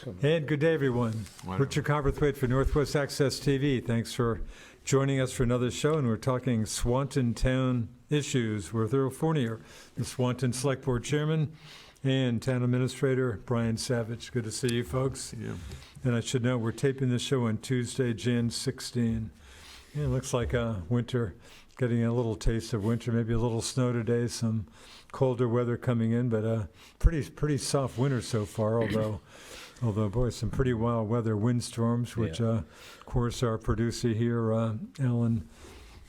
And good day, everyone. Richard Cowperthwait for Northwest Access TV. Thanks for joining us for another show, and we're talking Swanton Town issues with Earl Fournier, the Swanton Selectboard Chairman, and Town Administrator Brian Savage. Good to see you, folks. Yeah. And I should note, we're taping this show on Tuesday, Jan 16. Yeah, it looks like winter, getting a little taste of winter, maybe a little snow today, some colder weather coming in, but pretty soft winter so far, although, boy, some pretty wild weather, windstorms, which, of course, our producer here, Alan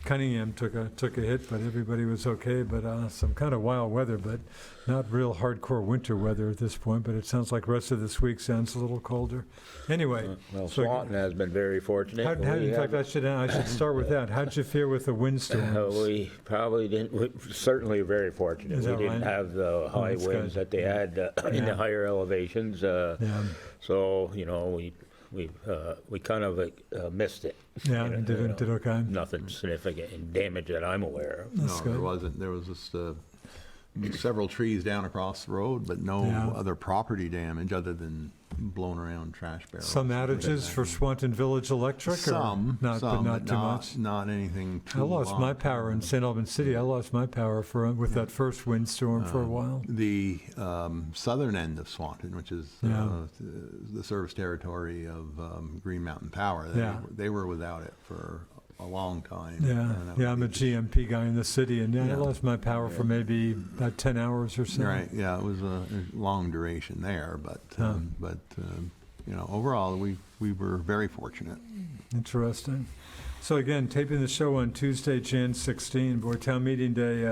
Cunningham, took a hit, but everybody was okay. But some kind of wild weather, but not real hardcore winter weather at this point. But it sounds like the rest of this week sounds a little colder. Anyway. Well, Swanton has been very fortunate. In fact, I should start with that. How'd you fare with the windstorms? We probably didn't. We certainly very fortunate. We didn't have the high winds that they had in the higher elevations. So we kind of missed it. Yeah, did okay. Nothing significant in damage that I'm aware of. That's good. There wasn't. There was just several trees down across the road, but no other property damage other than blown around trash barrels. Some outages for Swanton Village Electric? Some, but not too much? Not anything too I lost my power in St. Albans City. I lost my power with that first windstorm for a while. The southern end of Swanton, which is the service territory of Green Mountain Power, they were without it for a long time. I'm a GMP guy in the city, and I lost my power for maybe about 10 hours or so. Right, it was a long duration there, but overall we were very fortunate. Interesting. So again, taping the show on Tuesday, Jan 16, boy, town meeting day,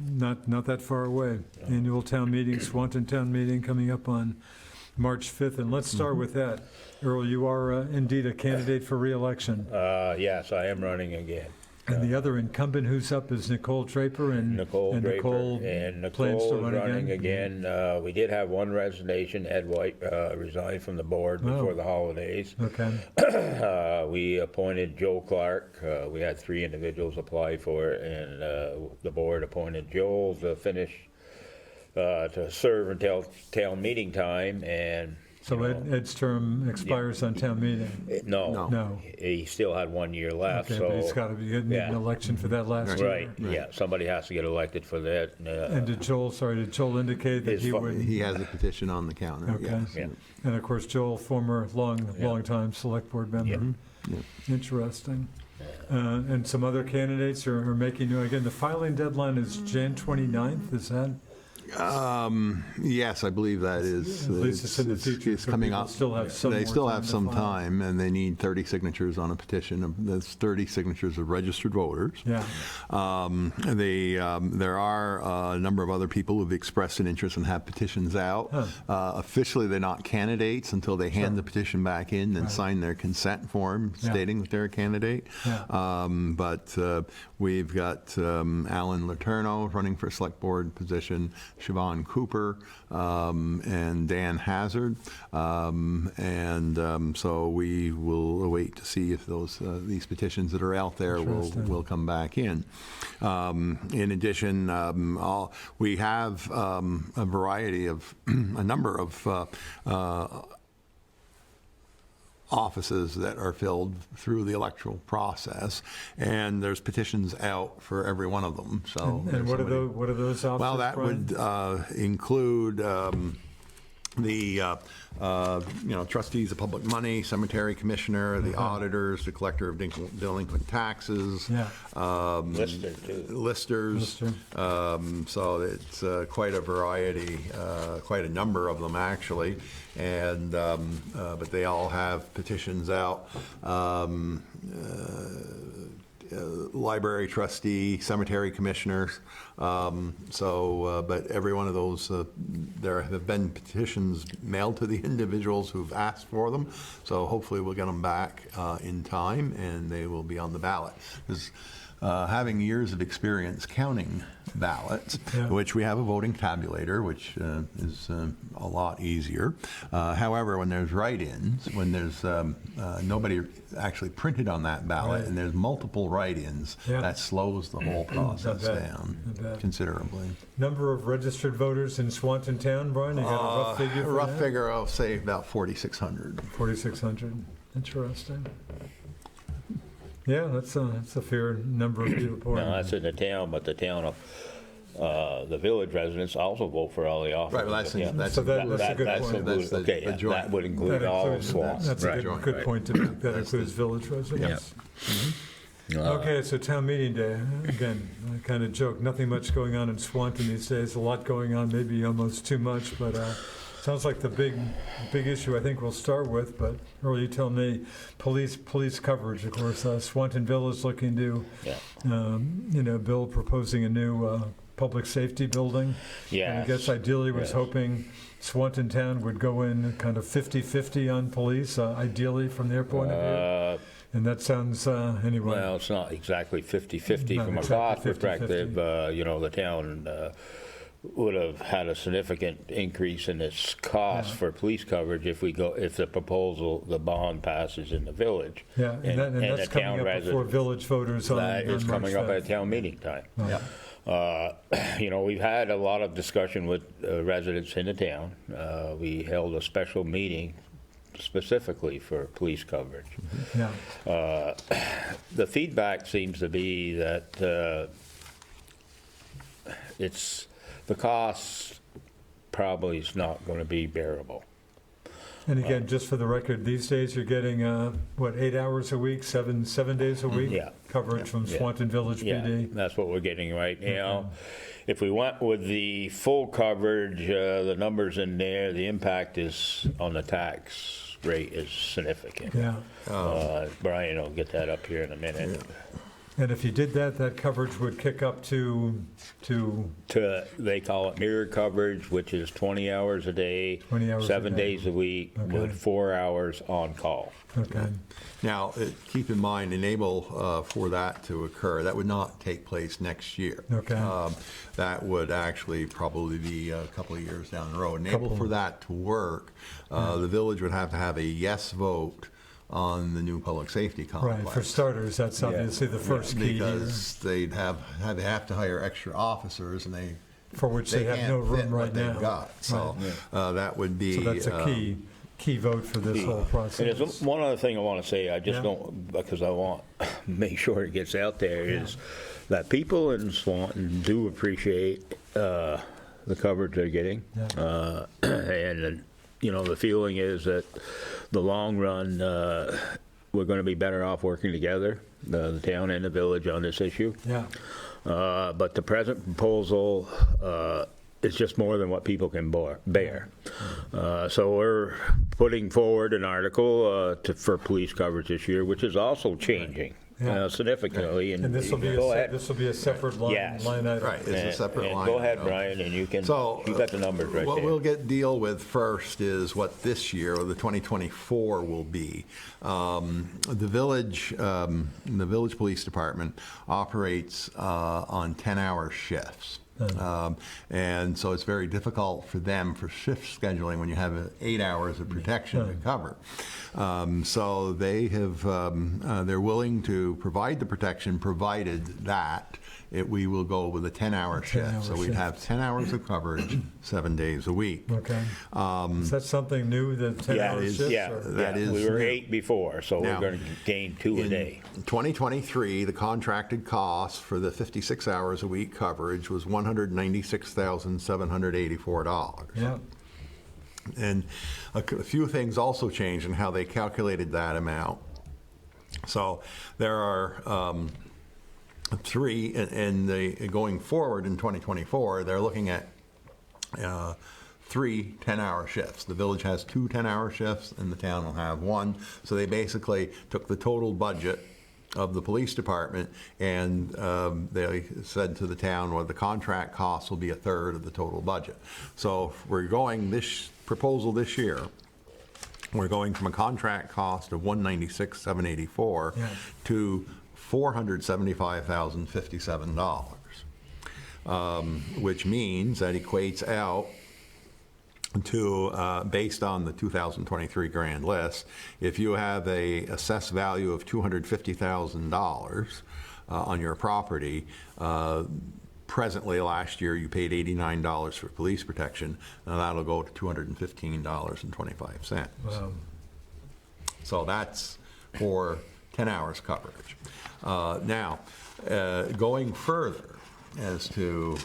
not that far away. Annual town meeting, Swanton Town meeting coming up on March 5th, and let's start with that. Earl, you are indeed a candidate for re-election. Yes, I am running again. And the other incumbent who's up is Nicole Draper, and Nicole plans to run running again. We did have one resignation. Ed White resigned from the board before the holidays. Okay. We appointed Joe Clark. We had 3 individuals apply for it, and the board appointed Joel to serve until town meeting time, and so Ed's term expires on town meeting? No. He still had 1 year left. Okay, so but he's got to be an election for that last year. Right, yeah. Somebody has to get elected for that. And did Joel indicate that he would? He has a petition on the counter. Okay. Yes. Yeah. And of course, Joel, former long-time select board member. Yeah. Interesting. And some other candidates are making new. Again, the filing deadline is Jan 29th. Is that? Yes, I believe that is. At least it's in the future. It's coming up. They still have some time, and they need 30 signatures on a petition. That's 30 signatures of registered voters. Yeah. There are a number of other people who've expressed an interest and have petitions out. Officially, they're not candidates until they hand the petition back in and sign their consent form stating that they're a candidate. Yeah. But we've got Alan Letourneau running for a select board position, Siobhan Cooper, and Dan Hazard, so we will wait to see if these petitions that are out there will come back in. In addition, we have a variety of a number of offices that are filled through the electoral process, and there's petitions out for every one of them. So, and what are those offices? Well, that would include the trustees of public money, cemetery commissioner, the auditors, the collector of delinquent taxes, listers. So it's quite a variety, quite a number of them actually, and but they all have petitions out. Library trustee, cemetery commissioners. But every one of those, there have been petitions mailed to the individuals who've asked for them. So hopefully we'll get them back in time, and they will be on the ballot. having years of experience counting ballots, which we have a voting tabulator, which is a lot easier. However, when there's write-ins, when there's nobody actually printed on that ballot, and there's multiple write-ins, that slows the whole process down considerably. Number of registered voters in Swanton Town, Brian? You got a rough figure for rough that? figure, I'll say about 4,600. 4,600. Interesting. Yeah, that's a fair number of people. Now, that's in the town, but the town of, the village residents also vote for all the offices. Right, well, that's So that's a good point. That's the Okay, joint. that would include all of Swanton. That's a Right. good point to make. That includes village residents. Okay, so town meeting day. Again, I kind of joke, nothing much going on in Swanton these days. A lot going on, maybe almost too much, but sounds like the big issue I think we'll start with, but Earl, you tell me, police coverage. Of course, Swanton Village is looking to, bill proposing a new public safety building. Yes. And I guess ideally was hoping Swanton Town would go in kind of 50-50 on police, ideally from their point of view. And that sounds, anyway. Well, it's not exactly 50-50 Not from a exactly cost 50-50. perspective. The town would have had a significant increase in its cost for police coverage if the proposal, the bond passes in the village. Yeah, and that's the coming town up before residents. village voters on That is March coming up 5th. at town meeting time. Oh. We've had a lot of discussion with residents in the town. We held a special meeting specifically for police coverage. Yeah. The feedback seems to be that the cost probably is not going to be bearable. And again, just for the record, these days you're getting, 8 hours a week, seven days a week? Yeah. Coverage from Swanton Village PD? That's what we're getting right now. If we went with the full coverage, the numbers in there, the impact is on the tax rate is significant. Yeah. Brian will get that up here in a minute. And if you did that, that coverage would kick up to They call it mirror coverage, which is 20 hours a day, 20 hours a 7 day. days a week, Okay. with 4 hours on call. okay. Now, keep in mind, enable for that to occur, that would not take place next year. Okay. That would actually probably be a couple of years down the road. Enable for that to work, the village would have to have a yes vote on the new public safety complex. Right, for starters, that's obviously the first key here, Because they have to hire extra officers, and for which they have no can't fit room what right they've now. got. So that would be. So that's a key vote for this whole And process. there's one other thing I want to say, I just Yeah. don't, because I want to make sure it gets out there, is that people in Swanton do appreciate the coverage they're getting. Yeah. And, the feeling is that the long run, we're going to be better off working together, the town and the village, on this issue. Yeah. But the present proposal is just more than what people can bear. So we're putting forward an article for police coverage this year, which is also changing significantly. And this will be a separate line Yes. item. Right, it's a separate And line. go ahead, item. Brian, and you got the numbers right What there. we'll deal with first is what this year, or the 2024, will be. The village police department operates on 10-hour shifts. And so it's very difficult for them for shift scheduling when you have 8 hours of protection to cover. So they have, they're willing to provide the protection, provided that we will go with a 10-hour shift. So we'd have 10 hours of coverage, 7 days a week. Okay. Is that something new, the 10-hour shifts? That is we were new. 8 before, so Now, we're going to gain 2 a day. In 2023, the contracted cost for the 56 hours a week coverage was $196,784. Yeah. And a few things also changed in how they calculated that amount. So there are 3, and going forward in 2024, they're looking at 3 10-hour shifts. The village has 2 10-hour shifts, and the town will have 1. So they basically took the total budget of the police department, and they said to the town, well, the contract costs will be 1/3 of the total budget. So if we're going this proposal this year, we're going from a contract cost of $196,784 to $475,057, which means that equates out to, based on the 2023 grand list, if you have a assessed value of $250,000 on your property, presently last year you paid $89 for police protection, now that'll go to $215.25. Wow. So that's for 10 hours coverage. Now, going further as to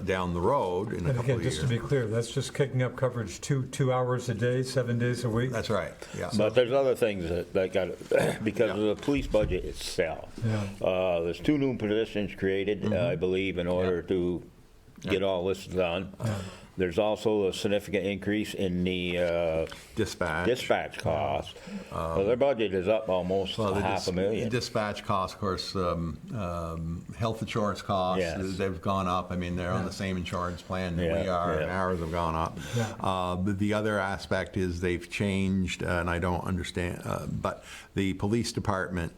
down the road in a And couple again, of just years. to be clear, that's just kicking up coverage 2 hours a day, 7 days a week? That's right, yeah. But there's other things that got, because of the police budget itself. Yeah. There's 2 new positions created, I believe, in order to get all this done. There's also a significant increase in the dispatch costs. So their budget is up almost $500,000. Dispatch costs, of course, health insurance costs, Yes. they've gone up. I mean, they're on the same insurance plan that we are, and ours have gone up. But the other aspect is they've changed, and I don't understand, but the police department,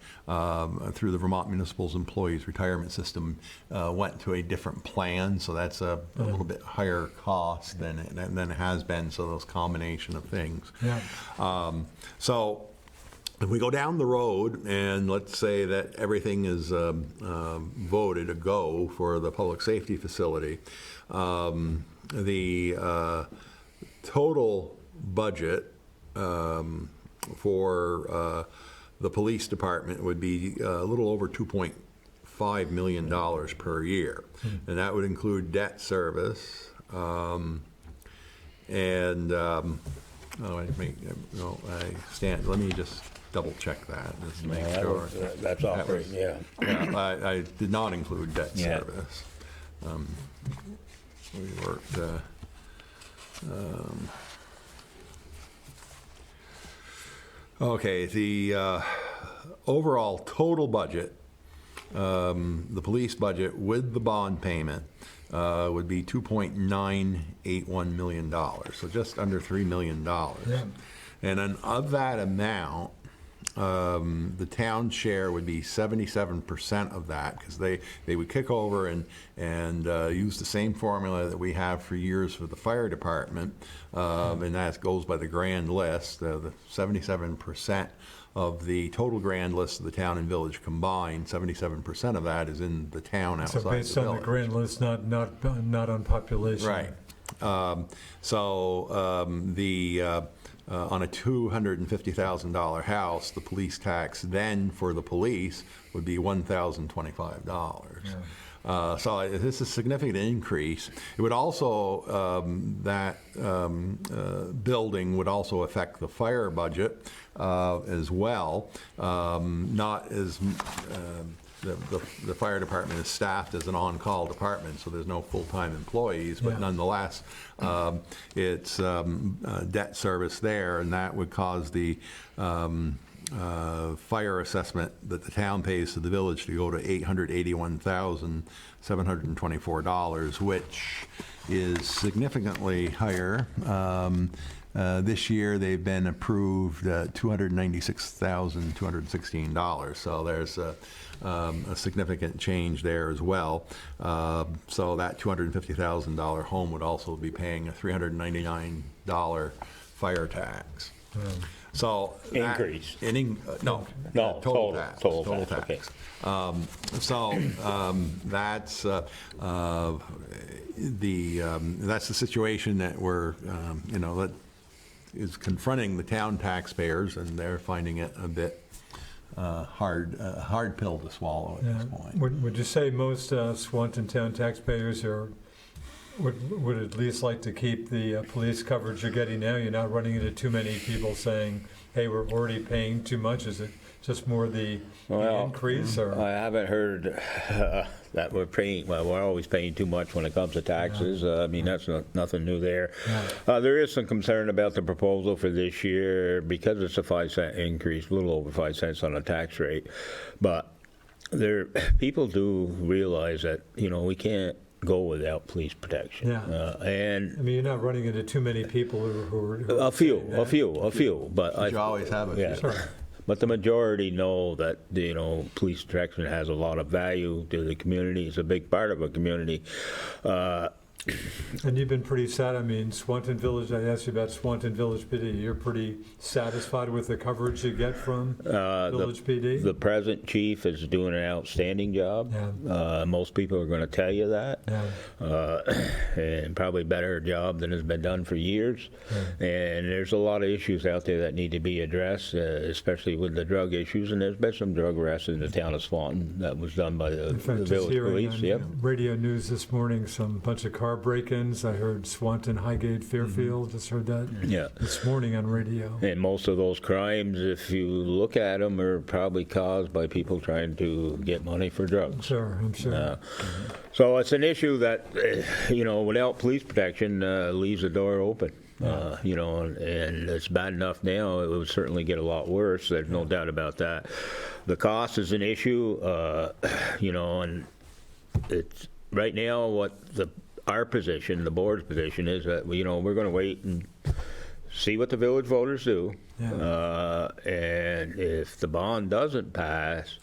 through the Vermont Municipal Employees Retirement System, went to a different plan, so that's a little bit higher cost than it has been, so those combination of things. Yeah. So if we go down the road and let's say that everything is voted a go for the public safety facility, the total budget for the police department would be a little over $2.5 million per year. And that would include debt service, let me just double check that, just to make sure. That's operating, yeah. I did not include debt Yeah. service. We worked, okay, the overall total budget, the police budget with the bond payment, would be $2.981 million, so just under $3 million. Yeah. And then of that amount, the town share would be 77% of that, because they would kick over and use the same formula that we have for years for the fire department, and that goes by the grand list. The 77% of the total grand list of the town and village combined, 77% of that is in the town outside the village. So based on the grand list, not on population. Right. On a $250,000 house, the police tax then for the police would be $1,025. Yeah. So this is a significant increase. It would also, building would also affect the fire budget as well. Not as, the fire department is staffed as an on-call department, so there's no full-time employees, but nonetheless, it's debt service there, and that would cause the fire assessment that the town pays to the village to go to $881,724, which is significantly higher. This year, they've been approved $296,216, so there's a significant change there as well. So that $250,000 home would also be paying a $399 fire tax. So Increase. No, total tax. Total tax. Okay. That's that's the situation that we're that is confronting the town taxpayers, and they're finding it a bit hard pill to swallow at this point. Would you say most Swanton Town taxpayers would at least like to keep the police coverage you're getting now? You're not running into too many people saying, hey, we're already paying too much? Is it just more the increase? Or? I haven't heard that we're paying, we're always paying too much when it comes to taxes. I mean, that's nothing new there. There is some concern about the proposal for this year because it's a 5-cent increase, a little over 5 cents on the tax rate. But people do realize that, we can't go without police protection. And I mean, you're not running into too many people who are a few, but You always have a few. Sure. But the majority know that, you know, police protection has a lot of value to the community. It's a big part of a community. And you've been pretty sad. I mean, Swanton Village, I asked you about Swanton Village PD. You're pretty satisfied with the coverage you get from Village PD? The present chief is doing an outstanding job. Yeah. Most people are going to tell you that. Yeah. And probably better job than has been done for years. Yeah. And there's a lot of issues out there that need to be addressed, especially with the drug issues. And there's been some drug arrests in the town of Swanton that was done by the In fact, just village hearing police. on Yep. radio news this morning, bunch of car break-ins. I heard Swanton, Highgate, Fairfield. Just heard that Yeah. this morning on radio. And most of those crimes, if you look at them, are probably caused by people trying to get money for drugs. Sure, I'm sure. So it's an issue that, you know, without police protection, leaves the door open. You know, and it's bad enough now. It would certainly get a lot worse. There's no doubt about that. The cost is an issue, you know, and it's right now what our position, the board's position, is that, you know, we're going to wait and see what the village voters do. Yeah. And if the bond doesn't pass,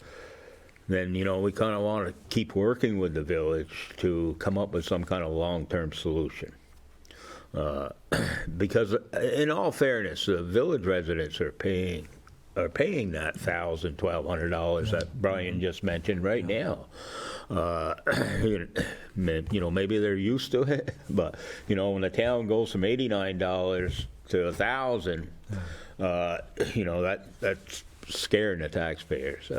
then, you know, we kind of want to keep working with the village to come up with some kind of long-term solution. Because in all fairness, the village residents are paying that $1,000, $1,200 that Brian just mentioned right now. You know, maybe they're used to it, but, you know, when the town goes from $89 to $1,000, you know, that's scaring the taxpayers.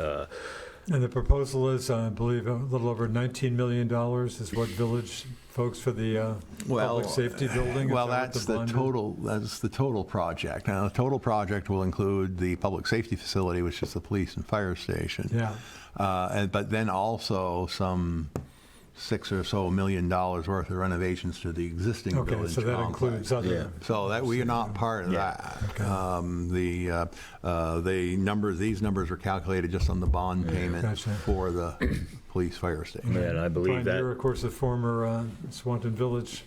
And the proposal is, I believe, a little over $19 million is what village folks for the public safety building? Well, that's the total project. Now, the total project will include the public safety facility, which is the police and fire station. Yeah. But then also some $6 million or so worth of renovations to the existing village complex. Okay, so that includes other. Yeah. So that we are not part of that. Okay. These numbers are calculated just on the bond payment for the police fire station. And I believe Brian, that you're, of course, a former Swanton Village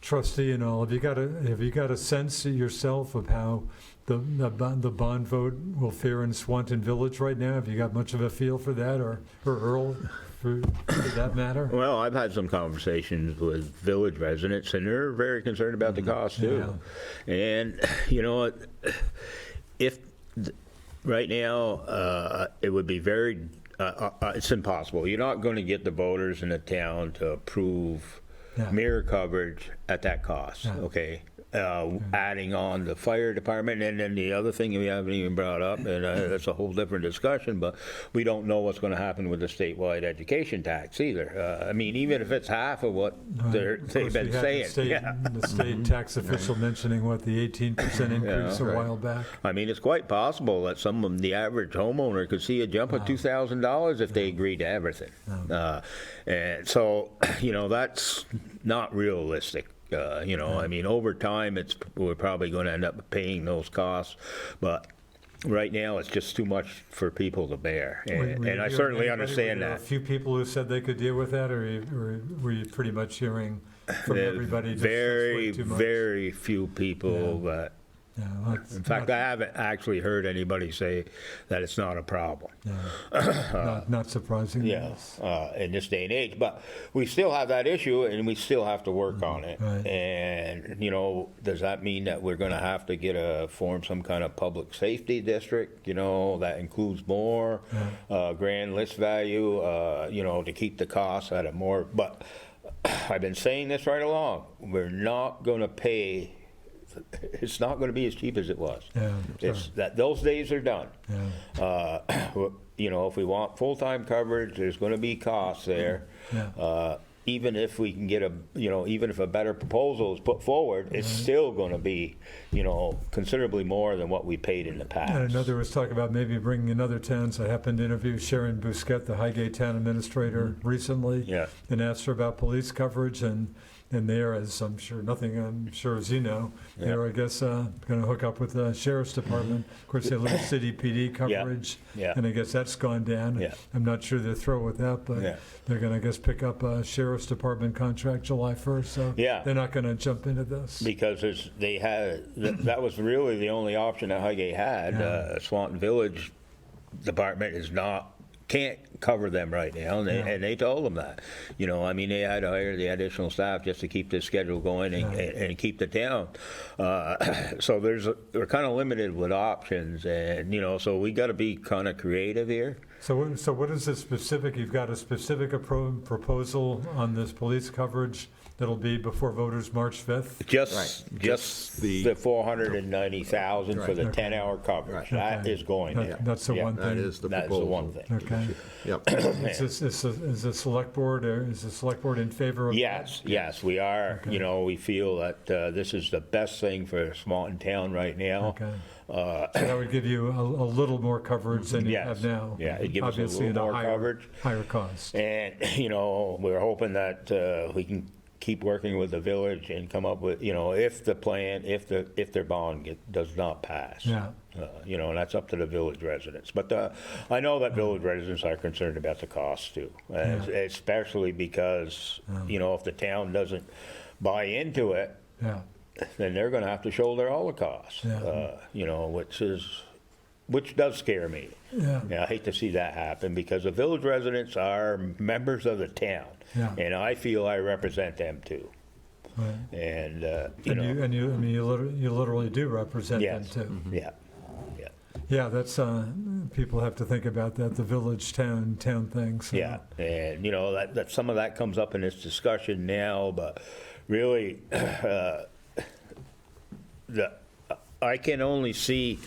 trustee and all. Have you got a sense for how the bond vote will fare in Swanton Village right now? Have you got much of a feel for that, or Earl? For that matter? Well, I've had some conversations with village residents, and they're very concerned about the cost too. Yeah. And you know, right now it would be very, it's impossible. You're not going to get the voters in the town to approve mirror coverage at that cost. Yeah. Okay. Adding on the fire department, and then the other thing we haven't even brought up, and that's a whole different discussion, but we don't know what's going to happen with the statewide education tax either. I mean, even if it's half of what they've been saying. The state tax official mentioning, the 18% increase a while back. I mean, it's quite possible that the average homeowner could see a jump of $2,000 if they agreed to everything. And so, you know, that's not realistic. You know, I mean, over time, we're probably going to end up paying those costs, but right now, it's just too much for people to bear, and I certainly understand that. A few people who said they could deal with that, or were you pretty much hearing from everybody? Very few people that. Yeah, in fact, I haven't actually heard anybody say that it's not a problem. Not surprising. Yes, in this day and age. But we still have that issue, and we still have to work on it. Right. And, you know, does that mean that we're going to have to form some kind of public safety district, you know, that includes more grand list value, you know, to keep the costs at a more. But I've been saying this right along. We're not going to pay. It's not going to be as cheap as it was. It's that those days are done. You know, if we want full-time coverage, there's going to be costs there. Even if we can get even if a better proposal is put forward, it's still going to be, you know, considerably more than what we paid in the past. And another was talking about maybe bringing in other towns. I happened to interview Sharon Bousquet, the Highgate town administrator, recently, and asked her about police coverage, and And they're, as I'm sure as you know, they're, I guess, going to hook up with the Sheriff's Department. Of course, they lose city PD coverage, and I guess that's gone down. Yeah. I'm not sure they're thrilled with that, but they're going to, I guess, pick up a Sheriff's Department contract July 1st, so they're not going to jump into this. Because that was really the only option that Highgate had. Swanton Village Department can't cover them right now, and they told them that. I mean, they had to hire the additional staff just to keep this schedule going and keep the town. So we're kind of limited with options, and so we got to be kind of creative here. So what is the specific? You've got a specific proposal on this police coverage that'll be before voters March 5th? Just the 490,000 for the 10-hour coverage. That is going there. That's the one thing. That is the proposal. That's the one thing. Okay. Yep. Is the select board in favor of that? Yes, we are. Okay. We feel that this is the best thing for Swanton Town right now. Okay. So that would give you a little more coverage than you have now. Yeah, it gives us Obviously a little more at coverage. Higher cost. And, we're hoping that we can keep working with the village and come up with, if their bond does not pass. Yeah. And that's up to the village residents. But I know that village residents are concerned about the cost too, especially because, if the town doesn't buy into it, then they're going to have to shoulder all the costs, which does scare me. Yeah. I hate to see that happen because the village residents are members of the town, and I feel I represent them too. Right. And you literally do represent them too. Mm-hmm. Yeah. Yeah, that's people have to think about that, the village town thing. So. Yeah, and that some of that comes up in this discussion now, but really, I can only see.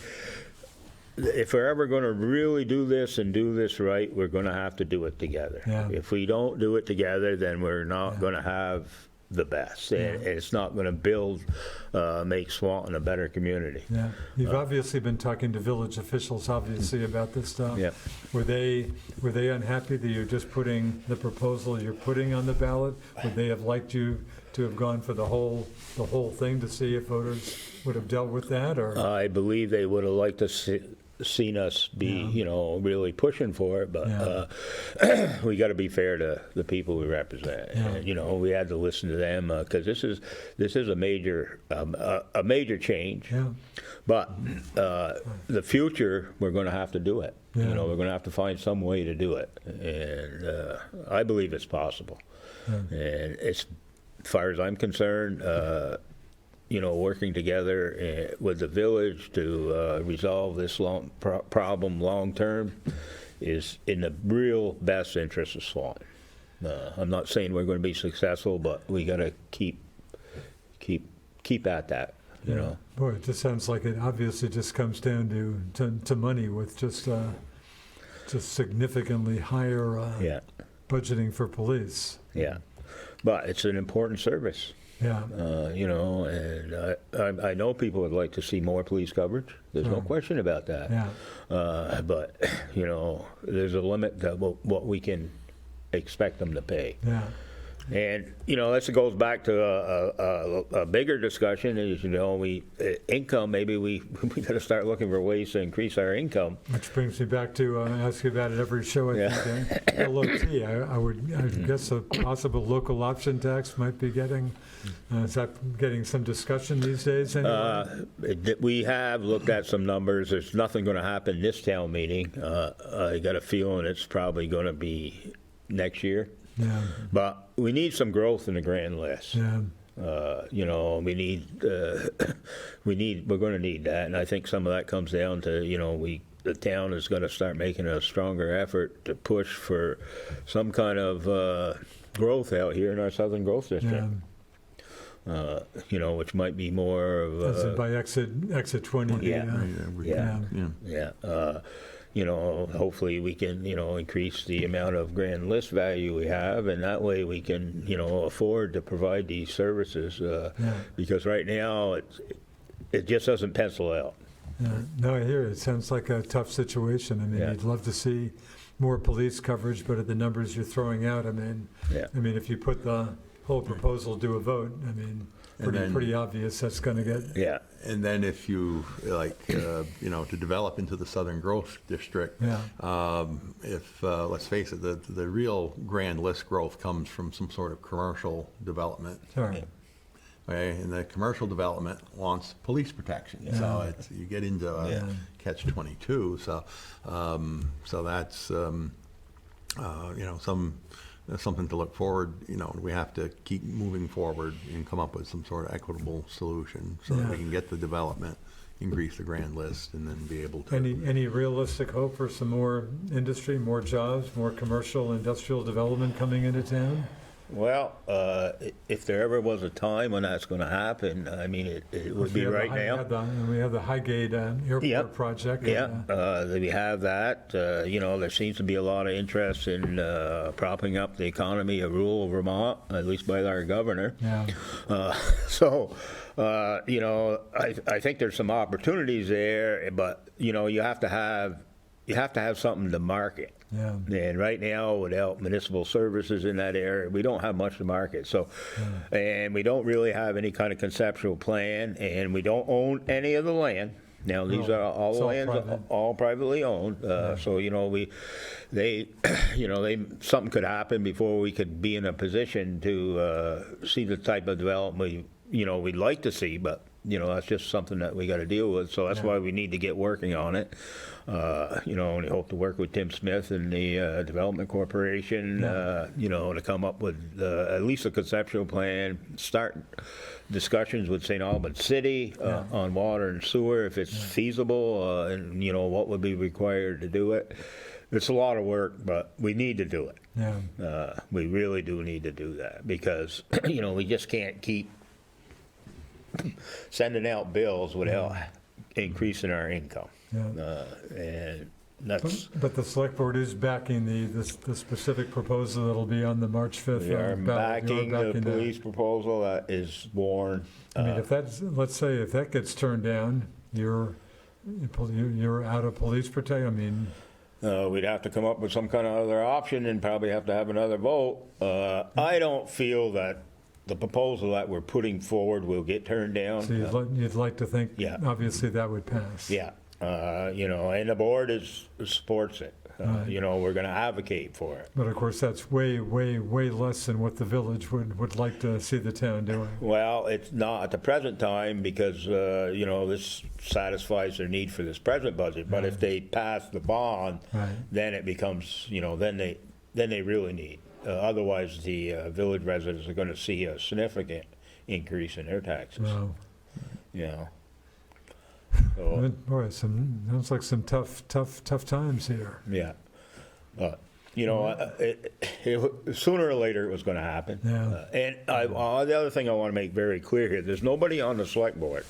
If we're ever going to really do this and do this right, we're going to have to do it together. Yeah. If we don't do it together, then we're not going to have the best. And it's not going to make Swanton a better community. Yeah. You've obviously been talking to village officials, obviously, about this stuff. Yeah. Were they unhappy that you're just putting the proposal you're putting on the ballot? Would they have liked you to have gone for the whole thing to see if voters would have dealt with that? Or I believe they would have liked to seen us be, really pushing for it, but we got to be fair to the people we represent. Yeah. And, we had to listen to them because this is a major change. Yeah. But the future, we're going to have to do it. Yeah. We're going to have to find some way to do it, and I believe it's possible. Yeah. And as far as I'm concerned. Working together with the village to resolve this problem long term is in the real best interest of Swanton. I'm not saying we're going to be successful, but we got to keep at that. Boy, it just sounds like it obviously just comes down to money with just significantly higher budgeting for police. Yeah, but it's an important service. Yeah. And I know people would like to see more police coverage. There's no question about that. Yeah. But, there's a limit to what we can expect them to pay. Yeah. And, this goes back to a bigger discussion is, income, maybe we got to start looking for ways to increase our income. Which brings me back to, I ask you about it every show, I think. LOT, I guess a possible local option tax might be getting, is that getting some discussion these days anyway? We have looked at some numbers. There's nothing going to happen this town meeting. I got a feeling it's probably going to be next year. Yeah. But we need some growth in the grand list. Yeah. We're going to need that, and I think some of that comes down to, the town is going to start making a stronger effort to push for some kind of growth out here in our Southern Growth District. Which might be more of As in by exit 20. Hopefully we can, increase the amount of grand list value we have, and that way we can, afford to provide these services. Because right now it just doesn't pencil out. No, I hear it. It sounds like a tough situation. I mean, you'd love to see more police coverage, but at the numbers you're throwing out, I mean, if you put the whole proposal to a vote, I mean, pretty obvious that's going to get. Yeah. And then if you, like, to develop into the Southern Growth District, let's face it, the real grand list growth comes from some sort of commercial development. Sure. Okay, and the commercial development wants police protection, so you get into a catch-22. So that's something to look forward. We have to keep moving forward and come up with some sort of equitable solution so that we can get the development, increase the grand list, and then be able to. Any realistic hope for some more industry, more jobs, more commercial industrial development coming into town? Well, if there ever was a time when that's going to happen, I mean, it would be right now. We have the Highgate Airport project. We have that. There seems to be a lot of interest in propping up the economy of rural Vermont, at least by our governor. Yeah. I think there's some opportunities there, but you have to have something to market. Yeah. And right now, without municipal services in that area, we don't have much to market. So, and we don't really have any kind of conceptual plan, and we don't own any of the land. Now, these are all the lands, all privately owned. So, something could happen before we could be in a position to see the type of development we'd like to see, but that's just something that we got to deal with. So that's why we need to get working on it. And we hope to work with Tim Smith and the Development Corporation, to come up with at least a conceptual plan, start discussions with St. Albans City on water and sewer, if it's feasible, and, what would be required to do it. It's a lot of work, but we need to do it. Yeah. We really do need to do that because, we just can't keep sending out bills without increasing our income. Yeah. And that's. But the select board is backing the specific proposal that'll be on the March 5th. We are backing the police proposal that is born. I mean, let's say if that gets turned down, you're out of police protection. I mean. We'd have to come up with some kind of other option and probably have to have another vote. I don't feel that the proposal that we're putting forward will get turned down. So you'd like to think, obviously, that would pass. Yeah. And the board supports it. We're going to advocate for it. But of course, that's way, way, way less than what the village would like to see the town doing. Well, it's not at the present time because, this satisfies their need for this present budget. But if they pass the bond, then it becomes, then they really need. Otherwise, the village residents are going to see a significant increase in their taxes. Wow. So, boy, sounds like some tough times here. Yeah, but sooner or later it was going to happen. Yeah. And the other thing I want to make very clear here: there's nobody on the select board,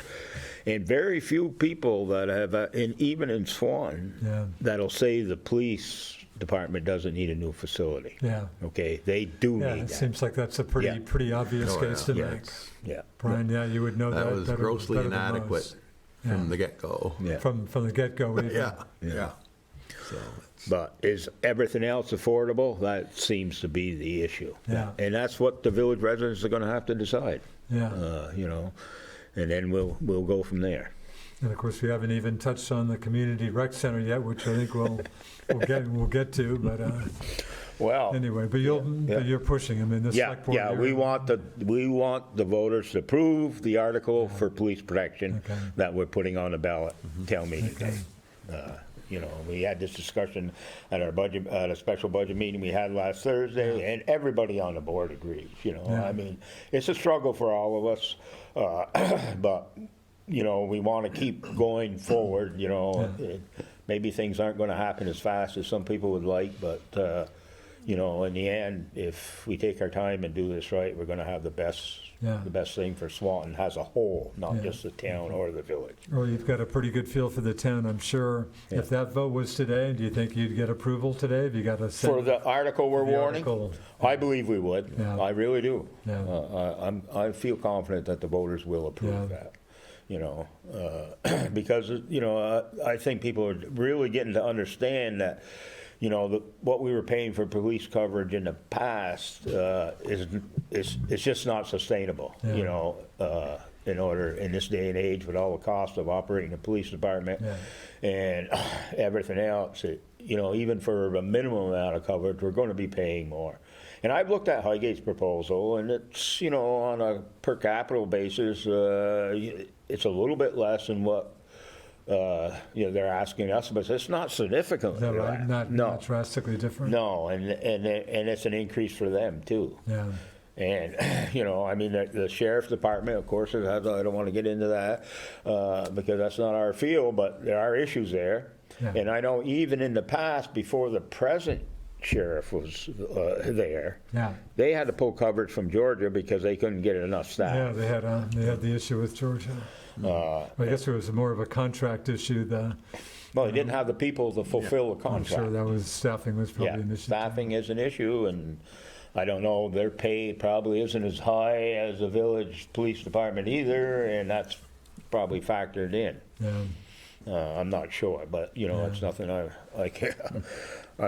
and very few people that have, even in Swanton, that'll say the police department doesn't need a new facility. Yeah. Okay, they do need that. It seems like that's a pretty obvious case to make. Yeah. Brian, you would know that. That was grossly inadequate from the get-go. Yeah. From the get-go. Yeah. So, but is everything else affordable? That seems to be the issue. Yeah. And that's what the village residents are going to have to decide. Yeah. And then we'll go from there. And of course, we haven't even touched on the community rec center yet, which I think we'll get to. But well, anyway, but you're pushing. I mean, the select board. Yeah, we want the voters to approve the article for police protection that we're putting on the ballot town meeting day. We had this discussion at our budget, at a special budget meeting we had last Thursday, and everybody on the board agrees. I mean, it's a struggle for all of us, but we want to keep going forward. Maybe things aren't going to happen as fast as some people would like, but in the end, if we take our time and do this right, we're going to have the best thing for Swanton as a whole, not just the town or the village. Well, you've got a pretty good feel for the town, I'm sure. Yeah. If that vote was today, do you think you'd get approval today? Have you got a for the article we're warning? I believe we would. Yeah. I really do. Yeah. I feel confident that the voters will approve that. Because I think people are really getting to understand that you know, what we were paying for police coverage in the past is just not sustainable, Yeah. you know, in this day and age with all the cost of operating a police department and everything else, you know, even for a minimum amount of coverage, we're going to be paying more. And I've looked at Highgate's proposal, and it's, you know, on a per capita basis, it's a little bit less than what you know, they're asking us, but it's not significantly Is that right? less. Not drastically different? No, and it's an increase for them too. Yeah. And, you know, I mean, the sheriff's department, of course, I don't want to get into that because that's not our field, but there are issues there. Yeah. And I know even in the past, before the present sheriff was there, Yeah. they had to pull coverage from Georgia because they couldn't get enough staff. Yeah, they had the issue with Georgia. I guess it was more of a contract issue. Well, they didn't have the people to fulfill the I'm contract. sure that was staffing was probably an issue. Staffing is an issue, and I don't know, their pay probably isn't as high as the village police department either, and that's probably factored in. Yeah. I'm not sure, but, you know, it's nothing I'm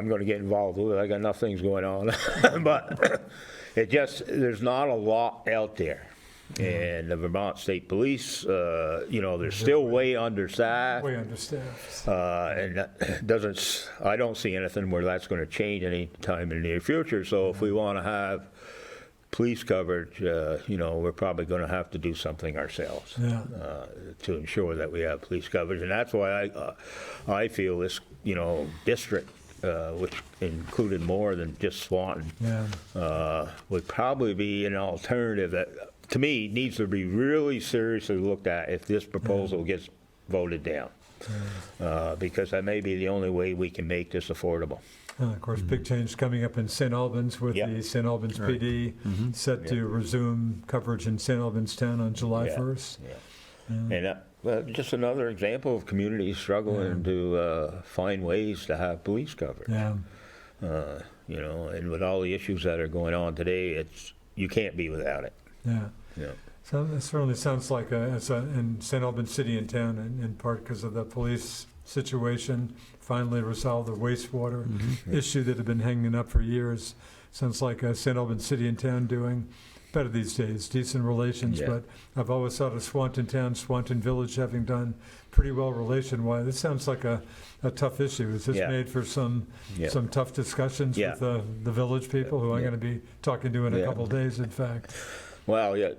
going to get involved with. I got enough things going on. But there's not a lot out there. And the Vermont State Police, you know, they're still way understaffed. Way understaffed. And that I don't see anything where that's going to change any time in the near future. So if we want to have police coverage, you know, we're probably going to have to do something ourselves to ensure that we have police coverage. And that's why I feel this, you know, district, which included more than just Swanton, would probably be an alternative that, to me, needs to be really seriously looked at if this proposal gets voted down, because that may be the only way we can make this affordable. Of course, big change coming up in St. Albans with the St. Albans PD set to resume coverage in St. Albans Town on July 1st. And just another example of communities struggling to find ways to have police coverage. You know, and with all the issues that are going on today, you can't be without it. So it certainly sounds like in St. Albans City and Town, in part because of the police situation, finally resolved the wastewater issue that had been hanging up for years. Sounds like St. Albans City and Town doing better these days, decent relations. But I've always thought of Swanton Town, Swanton Village having done pretty well relation-wise. This sounds like a tough issue. Is this made for some tough discussions with the village people who I'm going to be talking to in a couple of days, in fact? Well, you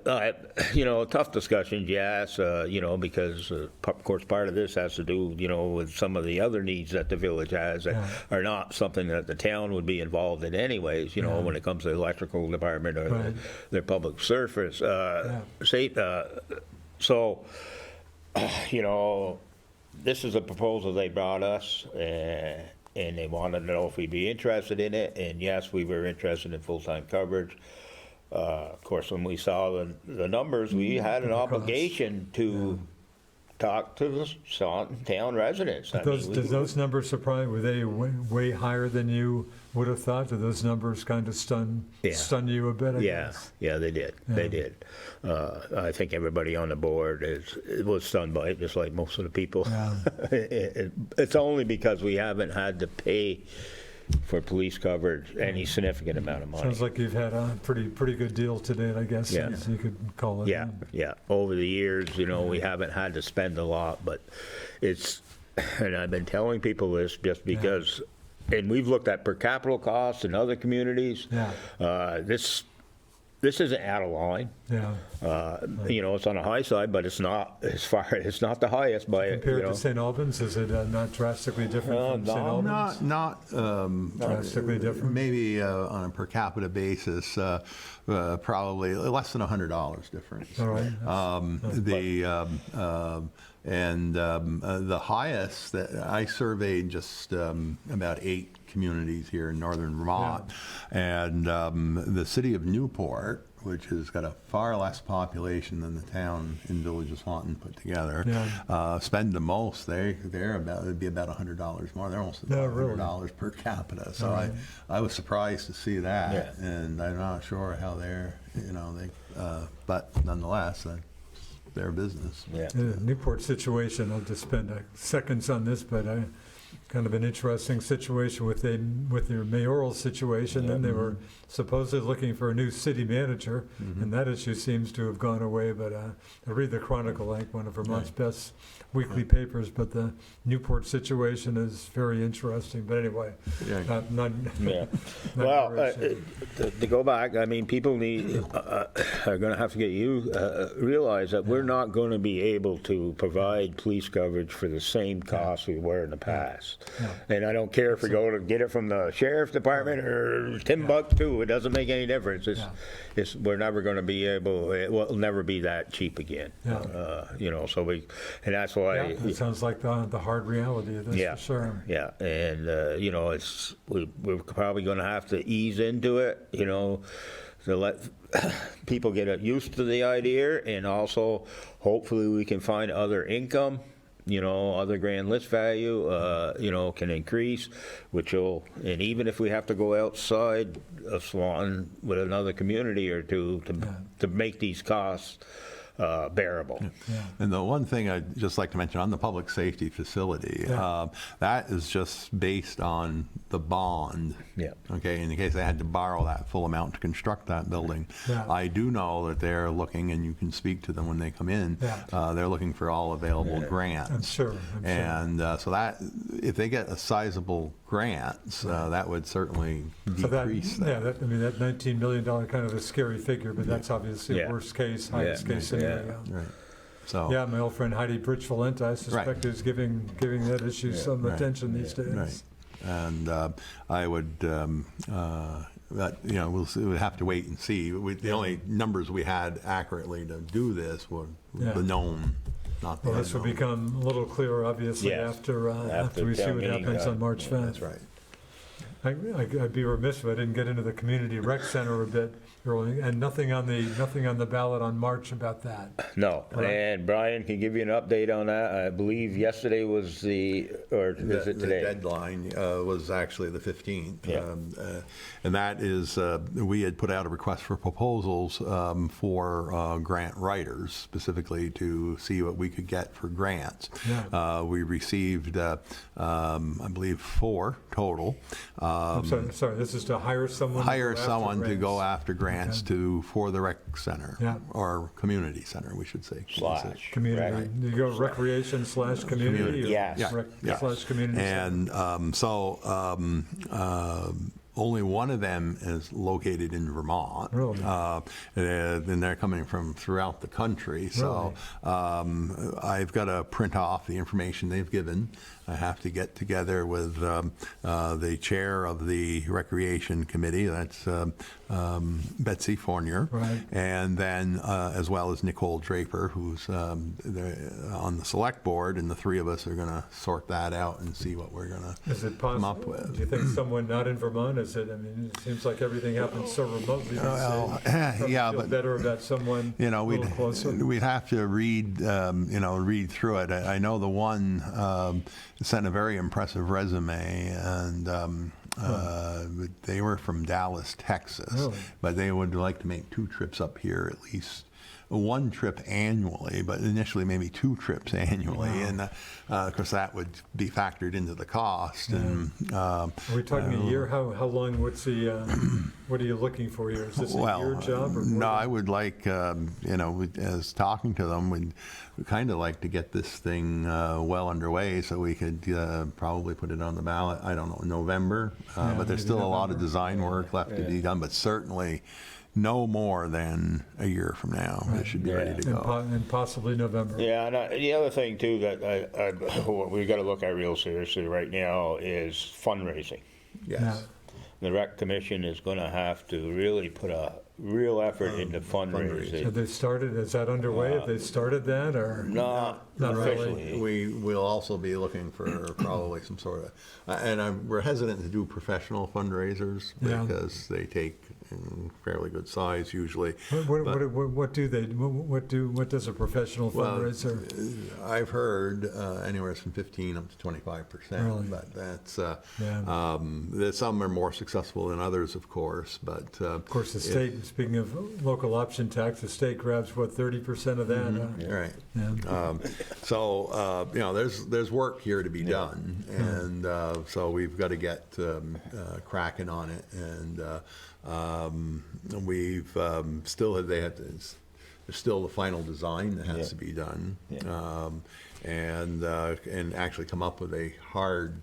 know, tough discussions, yes, you know, because, of course, part of this has to do, you know, with some of the other needs that the village has that are not something that the town would be involved in anyways, you know, when it comes to the electrical department or their public surface. So, you know, this is a proposal they brought us, and they wanted to know if we'd be interested in it, and yes, we were interested in full-time coverage. Of course, when we saw the numbers, we had an obligation to talk to the Swanton Town residents. Does those numbers surprise? Were they way higher than you would have thought? Do those numbers kind of stun you a bit? I guess? Yeah, they did. They did. I think everybody on the board was stunned by it, just like most of the people. It's only because we haven't had to pay for police coverage any significant amount of money. Sounds like you've had a pretty good deal to date, I guess, as you could call it. Yeah. Over the years, you know, we haven't had to spend a lot, but and I've been telling people this just because, and we've looked at per capita costs in other communities. This isn't out of line. You know, it's on the high side, but it's not it's not the highest by compared to St. Albans. Is it not drastically different from St. Albans? Not drastically different. Maybe on a per capita basis, probably less than $100 difference. All right. The highest that I surveyed just about 8 communities here in northern Vermont, and the city of Newport, which has got a far less population than the town and village of Swanton put together, spend the most. It'd be about $100 more. They're almost $100 per capita. So I was surprised to see that, and I'm not sure how but nonetheless. Their business. The Newport situation, I'll just spend seconds on this, but kind of an interesting situation with their mayoral situation. Then they were supposedly looking for a new city manager, and that issue seems to have gone away. But I read the Chronicle, like one of Vermont's best weekly papers, but the Newport situation is very interesting. But anyway, not Well, to go back, I mean, people are going to have to get realize that we're not going to be able to provide police coverage for the same cost we were in the past. And I don't care if we go to get it from the sheriff's department or Timbuktu. It doesn't make any difference. We're never going to be able. It will never be that cheap again. So and that's why. It sounds like the hard reality of this, for sure. Yeah, and we're probably going to have to ease into it. To let people get used to the idea, and also hopefully we can find other income, other grand list value, can increase, and even if we have to go outside of Swanton with another community or two to make these costs bearable. And the one thing I'd just like to mention on the public safety facility, that is just based on the bond. Okay, in the case they had to borrow that full amount to construct that building. I do know that they're looking, and you can speak to them when they come in, they're looking for all available grants. I'm sure. And so that, if they get a sizable grants, that would certainly decrease that. That $19 million kind of a scary figure, but that's obviously a worst case, highest case scenario. Right. So my old friend Heidi Bridge-Valenta, I suspect, is giving that issue some attention these days. Right. And I would, we'll have to wait and see. The only numbers we had accurately to do this were the known. Well, this will become a little clearer, obviously, after we see what happens on March 5th. That's right. I'd be remiss if I didn't get into the community rec center a bit early, and nothing on the ballot on March about that. No, and Brian can give you an update on that. I believe yesterday was is it today? The deadline was actually the 15th, and that is we had put out a request for proposals for grant writers, specifically to see what we could get for grants. We received, I believe, 4 total. I'm sorry, this is to hire someone? To go after grants for the rec center, or community center, we should say. / community. Right. You go recreation / community? / community. And only one of them is located in Vermont. Really? And they're coming from throughout the country. So I've got to print off the information they've given. I have to get together with the chair of the Recreation Committee, that's Betsy Fournier, and then as well as Nicole Draper, who's on the Selectboard, and the 3 of us are going to sort that out and see what we're going to come up with. Do you think someone not in Vermont, it seems like everything happens so remotely. But better about someone a little closer. We'd have to read through it. I know the one sent a very impressive resume, and they were from Dallas, Texas, but they would like to make 2 trips up here at least. 1 trip annually, but initially maybe 2 trips annually, and of course that would be factored into the cost. And are we talking a year? How long? What's the? What are you looking for here? Is this a year job? Or no, I would like as talking to them, we'd kind of like to get this thing well underway so we could probably put it on the ballot. I don't know, November, but there's still a lot of design work left to be done, but certainly no more than a year from now. It should be ready to go. And possibly November. Yeah, and the other thing, too, that we've got to look at real seriously right now is fundraising. Yes. The Rec Commission is going to have to really put a real effort into fundraising. Have they started? Is that underway? Have they started that, or not really? We will also be looking for probably some sort of, and we're hesitant to do professional fundraisers because they take fairly good size usually. What does a professional fundraiser? I've heard anywhere from 15 up to 25%. Really? But that's Yeah. there's some are more successful than others, of course. But Of course, the state, speaking of local option tax, the state grabs, what, 30% of that? right. Yeah. So there's work here to be done, and so we've got to get cracking on it, and we've there's still the final design that has to be done, and actually come up with a hard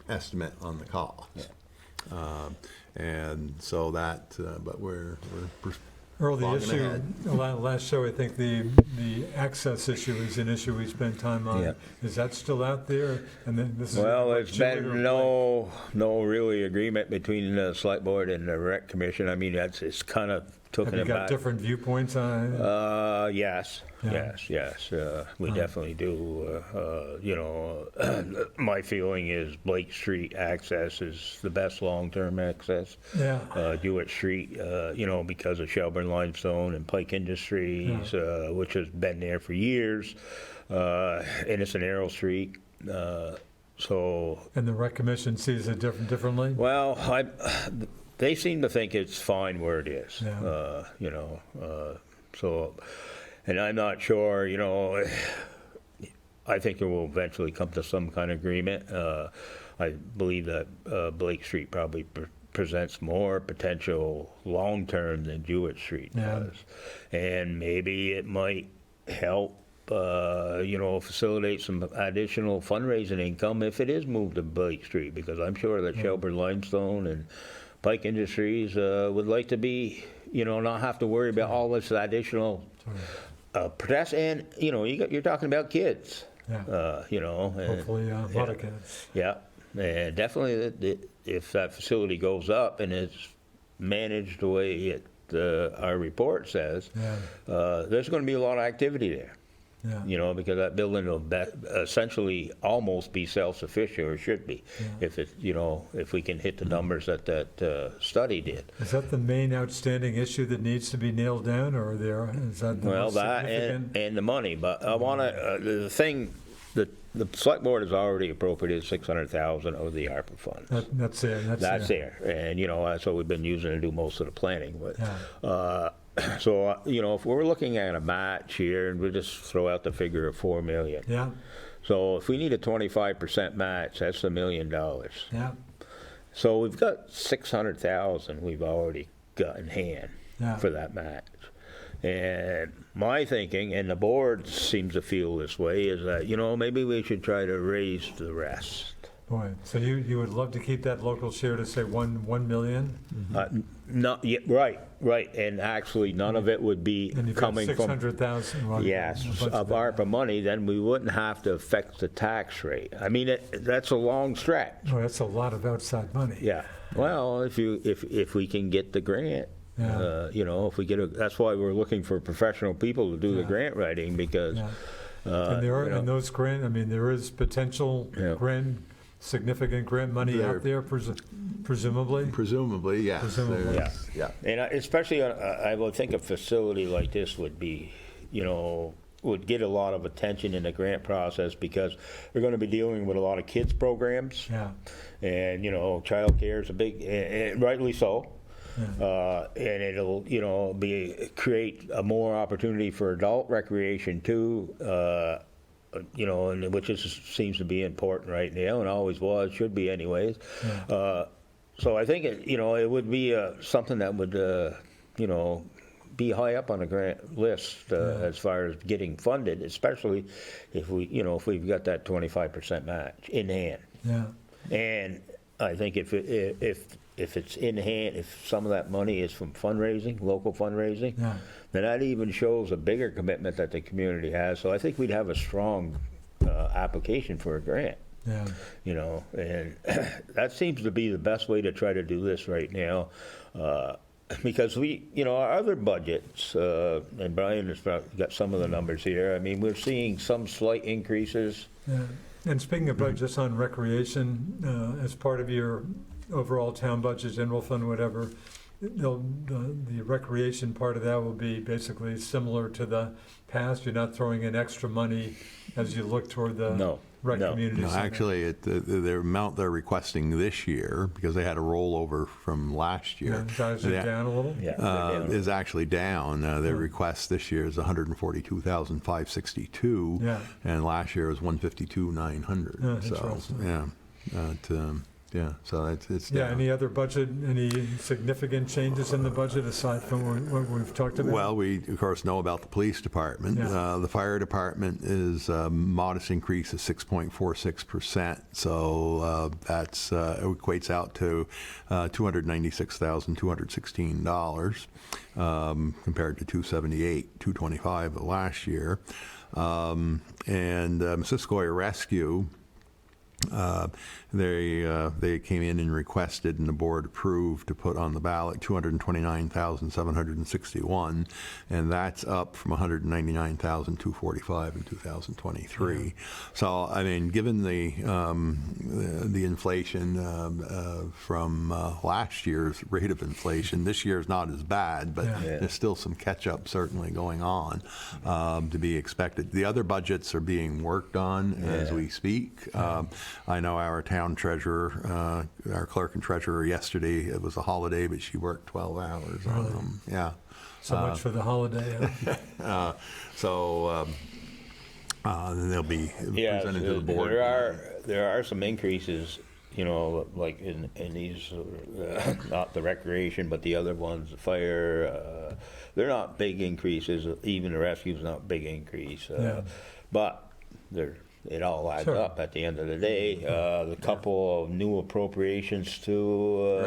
estimate on the cost. And so that, but we're Earl, the logging issue, ahead. last show, I think the access issue is an issue we spent time on. Yeah. Is that still out there? And then this is Well, about there's Jewett or been Blake. no really agreement between the select board and the rec commission. I mean, it's kind of Have taken you it got back. different viewpoints on it? Yes, Yeah. yes. We definitely do. My feeling is Blake Street access is the best long-term access. Yeah. Jewett Street, because of Shelburne Limestone and Pike Industries, which has been there for years. Innocent Earl Street. So, And the rec commission sees it differently? well, they seem to think it's fine where it is. Yeah. So, and I'm not sure, I think there will eventually come to some kind of agreement. I believe that Blake Street probably presents more potential long-term than Jewett Street does. And maybe it might help, facilitate some additional fundraising income if it is moved to Blake Street, because I'm sure that Shelburne Limestone and Pike Industries would like to be, not have to worry about all this additional protest. And, you're talking about kids. Yeah. And, Hopefully, a lot of kids. yeah, and definitely if that facility goes up and it's managed the way our report says, there's going to be a lot of activity there. Yeah. Because that building will essentially almost be self-sufficient, or should be, if we can hit the numbers that study did. Is that the main outstanding issue that needs to be nailed down, or is that the Well, most that significant? and the money, but I want to, the thing, the select board has already appropriated $600,000 of the ARPA funds. That's it. That's there, and that's what we've been using to do most of the planning. But so if we're looking at a match here, and we'll just throw out the figure of $4 million. Yeah. So if we need a 25% match, that's $1 million. Yeah. So we've got $600,000 we've already got in hand for that match. And my thinking, and the board seems to feel this way, is that maybe we should try to raise the rest. Boy, so you would love to keep that local share to say 1 million? Not yet, right, and actually none of it would be And you've got coming from 600,000. yes of ARPA money. Then we wouldn't have to affect the tax rate. I mean, that's a long stretch. Oh, that's a lot of outside money. Yeah. Well, if we can get the grant, if we get that's why we're looking for professional people to do the grant writing, because. Yeah. And there are, in those grant, there is potential significant grant money out there, presumably? Presumably, yes. Presumably. Yeah. And especially, I would think a facility like this would be, would get a lot of attention in the grant process, because they're going to be dealing with a lot of kids programs. Yeah. And, child care is a big, and rightly so. And it'll, create a more opportunity for adult recreation too, and which seems to be important right now, and always was, should be anyways. So I think it would be something that would, be high up on the grant list as far as getting funded, especially if we've got that 25% match in hand. Yeah. And I think if it's in hand, if some of that money is from fundraising, local fundraising, then that even shows a bigger commitment that the community has. So I think we'd have a strong application for a grant. Yeah. And that seems to be the best way to try to do this right now. Because our other budgets, and Brian has got some of the numbers here, we're seeing some slight increases. Yeah. And speaking of budgets on recreation, as part of your overall town budget, general fund, whatever, the recreation part of that will be basically similar to the past? You're not throwing in extra money as you look toward the rec community No, center? actually, the amount they're requesting this year, because they had a rollover from last year. Is it down a little? Yeah. Is actually down. Their request this year is 142,562, and last year was 152,900. So interesting. so it's Yeah, down. any other budget, any significant changes in the budget aside from what we've talked about? Well, we, of course, know about the police department. Yeah. The fire department is a modest increase of 6.46%, so that's equates out to $296,216 compared to $225 of last year. And Missisquoi Rescue, they came in and requested, and the board approved to put on the ballot 229,761, and that's up from 199,245 in 2023. So, I mean, given the inflation from last year's rate of inflation, this year's not as bad, but there's still some catch-up certainly going on to be expected. The other budgets are being worked on as we speak. I know our town treasurer, our clerk and treasurer yesterday, it was a holiday, but she worked 12 hours on them. Yeah. So much for the holiday. Then they'll be presented to the board. There are some increases, like in these, not the recreation, but the other ones, the fire. They're not big increases. Even the rescue's not a big increase, but it all adds up at the end of the day. The couple of new appropriations too.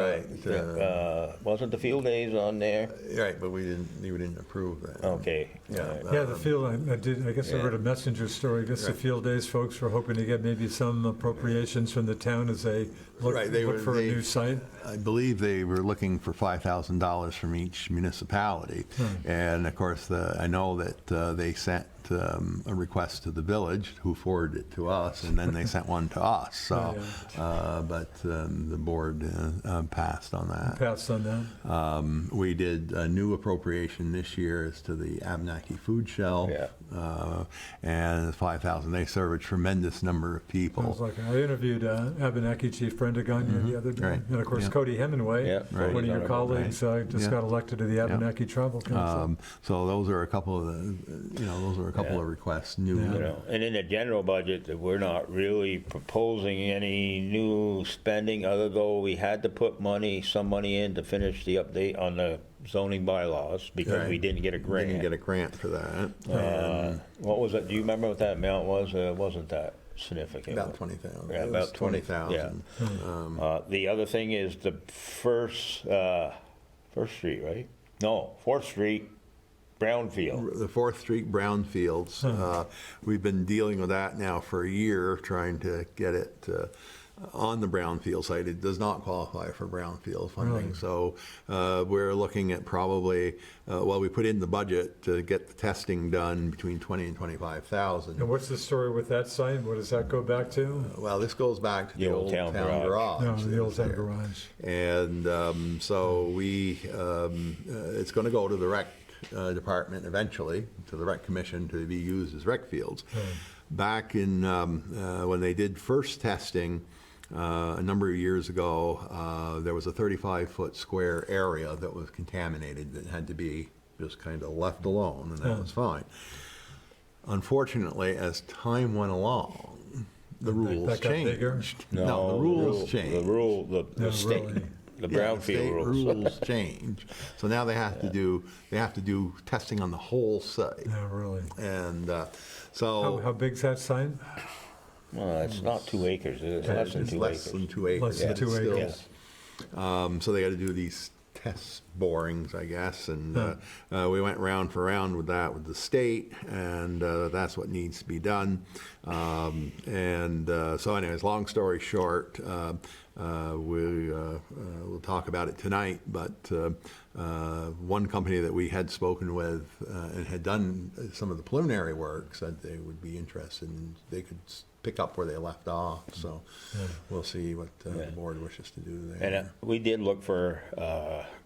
Wasn't the field days on there? Right, but we didn't approve that. Okay. The field, I guess I read a messenger story. I guess the field days folks were hoping to get maybe some appropriations from the town as they look for a new site. I believe they were looking for $5,000 from each municipality. And of course, I know that they sent a request to the village, who forwarded it to us, and then they sent one to us. So, but the board passed on that. We did a new appropriation this year as to the Abenaki food shell, and $5,000. They serve a tremendous number of people. I interviewed Abenaki Chief Brenda Gagne the other day, and of course Cody Hemingway, one of your colleagues, just got elected to the Abenaki Tribal Council. So those are a couple of of requests new. And in the general budget, we're not really proposing any new spending, other though we had to put some money in to finish the update on the zoning bylaws because we didn't get a grant. Didn't get a grant for that. What was it? Do you remember what that amount was? Wasn't that significant? About 20,000. Yeah, about 20,000. The other thing is the First Street, right? No, 4th Street. Brownfield. The 4th Street Brownfields. We've been dealing with that now for a year, trying to get it on the brownfield site. It does not qualify for brownfield funding. So we're looking at probably, we put in the budget to get the testing done between 20 and 25,000. And what's the story with that site? What does that go back to? Well, this goes back to the old town garage. No, the old town garage. And so it's going to go to the rec department eventually, to the rec commission, to be used as rec fields. Back in when they did first testing a number of years ago, there was a 35-foot square area that was contaminated that had to be just kind of left alone, and that was fine. Unfortunately, as time went along, the rules changed. No, the rules changed. The state. Really. The brownfield rules change. So now they have to do testing on the whole site. Yeah, really. And so how big's that site? Well, it's not 2 acres. It's less than 2 acres. Less than 2 acres. Less than 2 acres. So they got to do these test borings, I guess, and we went round for round with that with the state, and that's what needs to be done. So anyways, long story short, we'll talk about it tonight, but one company that we had spoken with and had done some of the preliminary work said they would be interested, and they could pick up where they left off. So we'll see what the board wishes to do there. And we did look for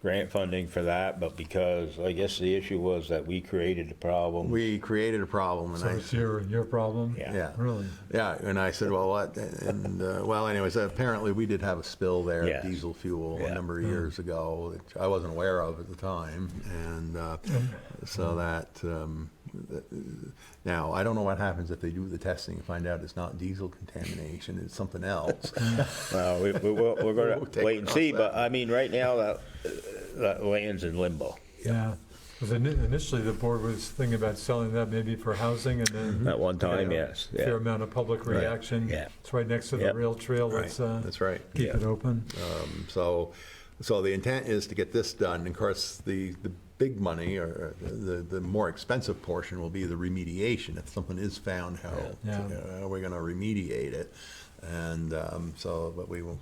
grant funding for that, but because I guess the issue was that we created the problem. We created a problem, and So it's your problem? Yeah. Really? Yeah, and I said, well, what? And well, anyways, apparently we did have a spill there of Yes. diesel fuel Yeah. a number of years ago, which I wasn't aware of at the time, and so that. Now, I don't know what happens if they do the testing and find out it's not diesel contamination, it's something else. Well, we're going We'll to take wait and it see, off but I mean, right now that land's in limbo. Yeah. Because initially the board was thinking about selling that maybe for housing, and then At one time, Yeah. yes. fair Yeah. amount of public reaction. Yeah. It's right next to the Yep. rail trail. Right. Let's That's right. keep Yeah. it open. So the intent is to get this done. And of course, the big money, or the more expensive portion, will be the remediation. If something is found, how are we going to remediate it? And but we will,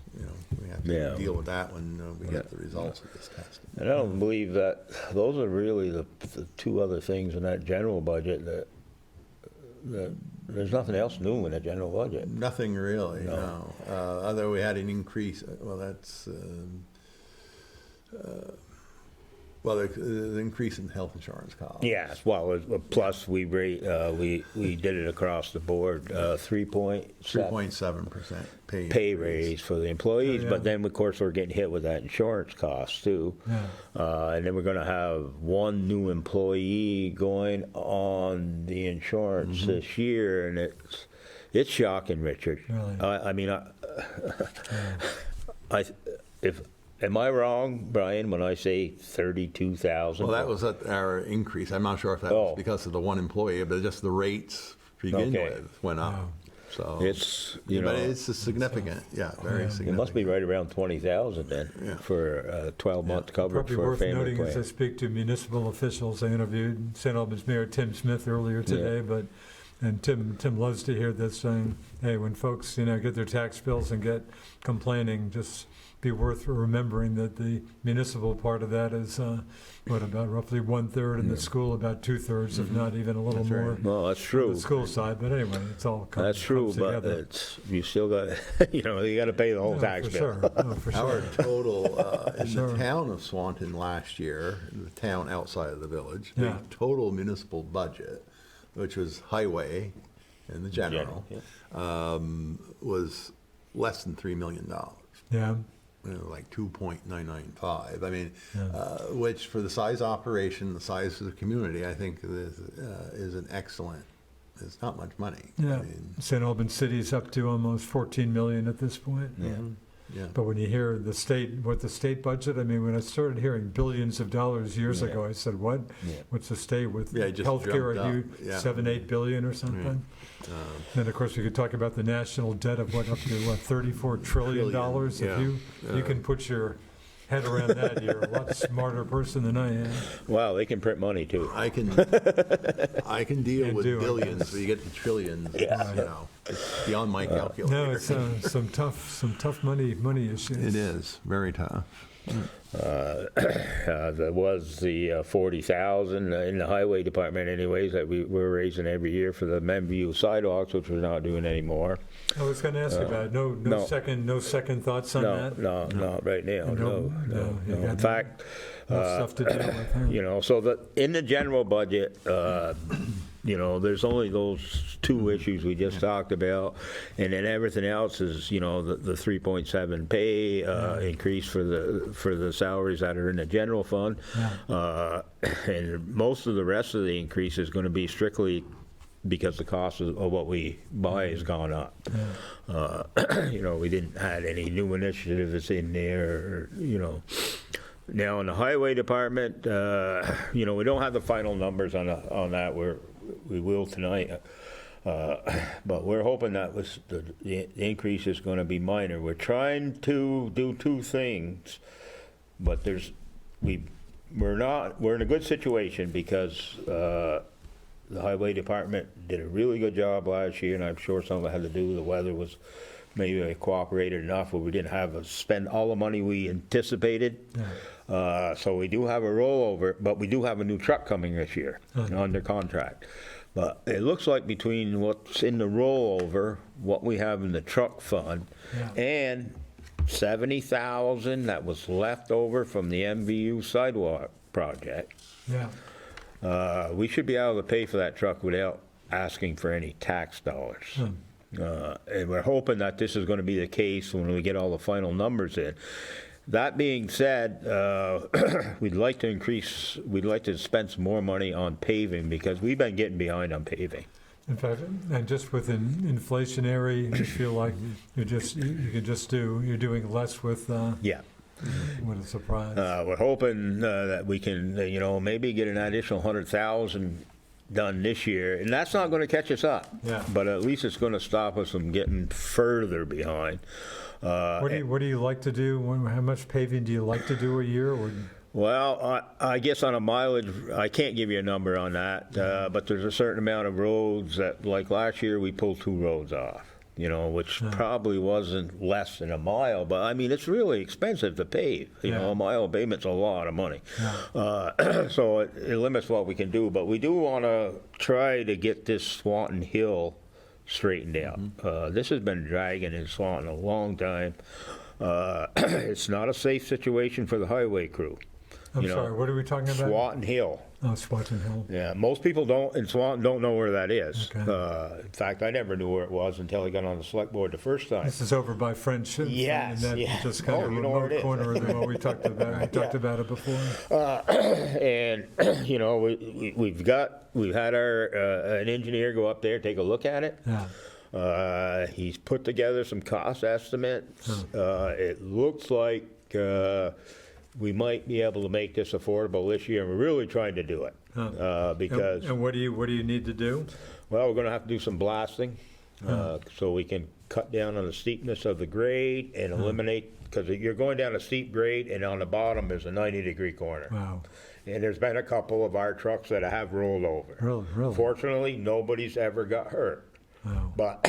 we have to deal with that when we get the results of this testing. And I don't believe that, those are really the two other things in that general budget that there's nothing else new in the general budget. Nothing really, no. Although we had an increase, well, that's, the increase in health insurance costs. Yes, well, plus we did it across the board, 3.7% pay raise for the employees, Yeah. but then, of course, we're getting hit with that insurance cost, too. Yeah. And then we're going to have one new employee going on the insurance this year, and it's shocking, Richard. Really? I mean, am I wrong, Brian, when I say 32,000? Well, that was our increase. I'm not sure if that was because of the one employee, but just the rates to begin with went up. So It's, but it's a significant, very significant. it must be right around 20,000 then for a 12-month coverage Probably for a worth family noting as I plan. speak to municipal officials. I interviewed St. Albans Mayor Tim Smith earlier today, and Tim loves to hear this saying, hey, when folks get their tax bills and get complaining, just be worth remembering that the municipal part of that is about roughly 1/3, and the school about 2/3, if not even a little That's more. right. No, that's on true. the school side, but anyway, it's all That's true, comes but together. you still got, you got to pay the whole tax for bill. sure. No, for Our sure. total, in Sure. the town of Swanton last year, the town outside of the village, the Yeah. total municipal budget, which was highway and the general, was less than $3 million. Yeah. Like 2.995. I mean, which for the size operation, the size of the community, I think is an excellent. It's not much money. Yeah. I mean, St. Albans City's up to almost 14 million at this point. yeah. But when you hear what the state budget, I mean, when I started hearing billions of dollars years ago, I said, what? Yeah. What's the state with Yeah, it just healthcare? jumped Are you up. Yeah. 7-8 billion or something? Then, of course, we could talk about the national debt of up to $34 trillion. If you can put your head around that, you're a lot smarter person than I am. Wow, they can print money, too. I can deal with do it. billions, but you get to trillions. It's beyond my calculator. No, it's some tough money issues. It is very tough. There was the 40,000 in the highway department anyways that we're raising every year for the Menview sidewalks, which we're not doing anymore. I was going to ask you about it. No second thoughts on that? No, not right now, no. you got In fact, enough stuff to deal with. Huh? so in the general budget, there's only those two issues we just talked about, and then everything else is, the 3.7 pay increase for the salaries that are in the general fund, and most of the rest of the increase is going to be strictly because the cost of what we buy has gone up. We didn't add any new initiatives in there, Now, in the highway department, we don't have the final numbers on that. We will tonight, but we're hoping that the increase is going to be minor. We're trying to do two things, but we're in a good situation because the highway department did a really good job last year, and I'm sure some of it had to do with the weather was maybe they cooperated enough where we didn't have to spend all the money we anticipated. So we do have a rollover, but we do have a new truck coming this year under contract. But it looks like between what's in the rollover, what we have in the truck fund, Yeah. and 70,000 that was left over from the MVU sidewalk project, Yeah. we should be able to pay for that truck without asking for any tax dollars. And we're hoping that this is going to be the case when we get all the final numbers in. That being said, we'd like to spend some more money on paving because we've been getting behind on paving. In fact, and just with inflationary, you feel like you're doing less with, Yeah. what a surprise. We're hoping that we can, maybe get an additional 100,000 done this year, and that's not going to catch us up. Yeah. But at least it's going to stop us from getting further behind. What do you like to do? How much paving do you like to do a year? Or? Well, I guess on a mileage, I can't give you a number on that, but there's a certain amount of roads that, like last year, we pulled 2 roads off, which probably wasn't less than a mile, but I mean, it's really expensive to pave. A mile of pavement's a lot of money. So it limits what we can do, but we do want to try to get this Swanton Hill straightened out. This has been dragging in Swanton a long time. It's not a safe situation for the highway crew. I'm sorry, what are we talking about? Swanton Hill. Oh, Swanton Hill. Yeah, most people in Swanton don't know where that is. Okay. In fact, I never knew where it was until I got on the select board the first time. This is over by French. Yes, in that yeah. just kind of You know where it remote is. corner of the well, we talked about. We talked about it before. And we've had an engineer go up there, take a look at it. Yeah. He's put together some cost estimates. It looks like we might be able to make this affordable this year, and we're really trying to do it. Because And what do you need to do? well, we're going to have to do some blasting so we can cut down on the steepness of the grade and eliminate, because you're going down a steep grade and on the bottom is a 90-degree corner. Wow. And there's been a couple of our trucks that have rolled over. Really? Fortunately, nobody's ever got hurt. Wow. But,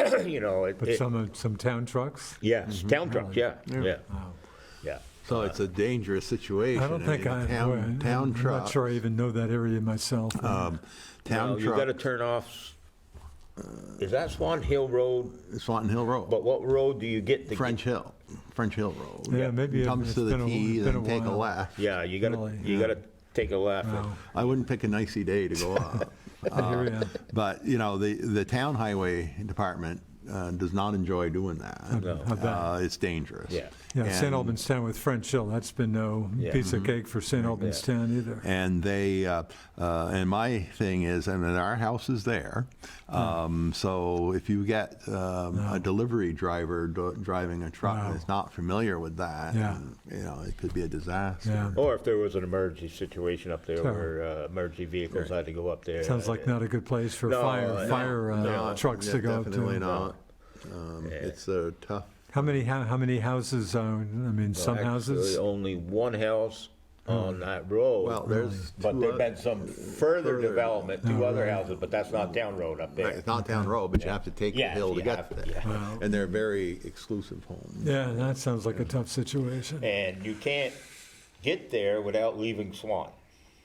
But some town trucks? yes, town trucks, yeah. Wow. So it's a dangerous situation. I don't think town I'm trucks. not sure I even know that area myself. Town Well, you got to trucks, turn off, is that Swan Hill Road? Swanton Hill Road. But what road do you get to? French Hill Road. Yeah, maybe Comes it's to the been T, been a then take a while. left. Yeah, you got to, Really? you got to take a left. Wow. I wouldn't pick an icy day to go up. I hear ya. But, the town highway department does not enjoy doing that. No. How bad? It's dangerous. Yeah. Yeah, St. And- Albans Town with French Hill, that's been no Yeah. piece of cake for St. Albans Town either. And they, and my thing is, our house is there. So if you get a delivery driver driving a truck Wow. that's not familiar with that, Yeah. it could be a disaster. Yeah. Or if there was an emergency situation up there Sure. where emergency vehicles had to go up there. Sounds like not a good place for No, fire no, trucks to go Definitely to. not. It's a tough. How many houses, some Actually, houses? only one house on that road. Well, there's But two there've been some further development, two other houses, but that's not town road up there. It's not town road, but you have to take the Yes, hill to you get have to, there. yeah. Wow. And they're very exclusive homes. Yeah, that sounds like a tough situation. And you can't get there without leaving Swan.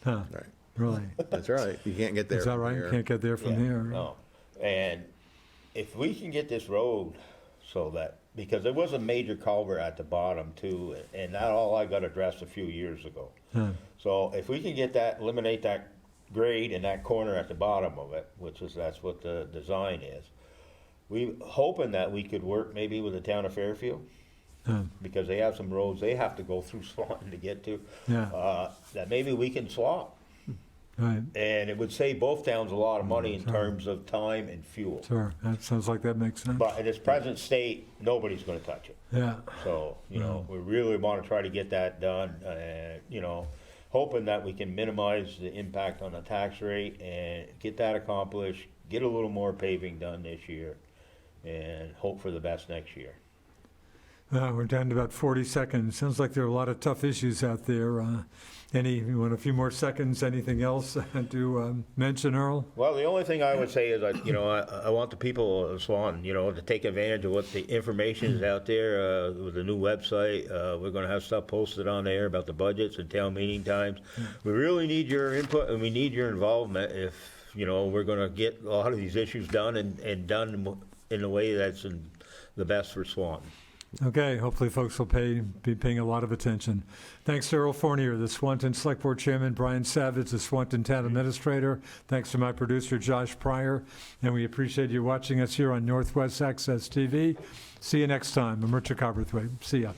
Huh, Right. really? That's right. You can't get there. Is that from right? here. Can't get there from Yeah, here? No. And if we can get this road so that, because there was a major culvert at the bottom too, and that all I got addressed a few years ago. Huh. So if we can get that, eliminate that grade in that corner at the bottom of it, that's what the design is. We hoping that we could work maybe with the town of Fairfield, Huh. because they have some roads they have to go through Swanton to get to. Yeah. That maybe we can swap. Right, And it would save both towns a lot of money in terms of time and fuel. sure, that sounds like that makes sense. But in its present state, nobody's gonna touch it. Yeah, So, we really wanna try to get that done, hoping that we can minimize the impact on the tax rate and get that accomplished, get a little more paving done this year, and hope for the best next year. we're down to about 40 seconds. Sounds like there are a lot of tough issues out there. You want a few more seconds? Anything else to mention, Earl? Well, the only thing I would say is, I want the people of Swanton, to take advantage of what the information is out there with the new website. We're going to have stuff posted on there about the budgets and town meeting times. We really need your input and we need your involvement if you know, we're going to get a lot of these issues done and done in a way that's in the best for Swanton. Okay, hopefully folks will be paying a lot of attention. Thanks to Earl Fournier, the Swanton Select Board Chairman, Brian Savage, the Swanton Town Administrator. Thanks to my producer, Josh Pryor. And we appreciate you watching us here on Northwest Access TV. See you next time. I'm Richard Cowperthwait. See ya.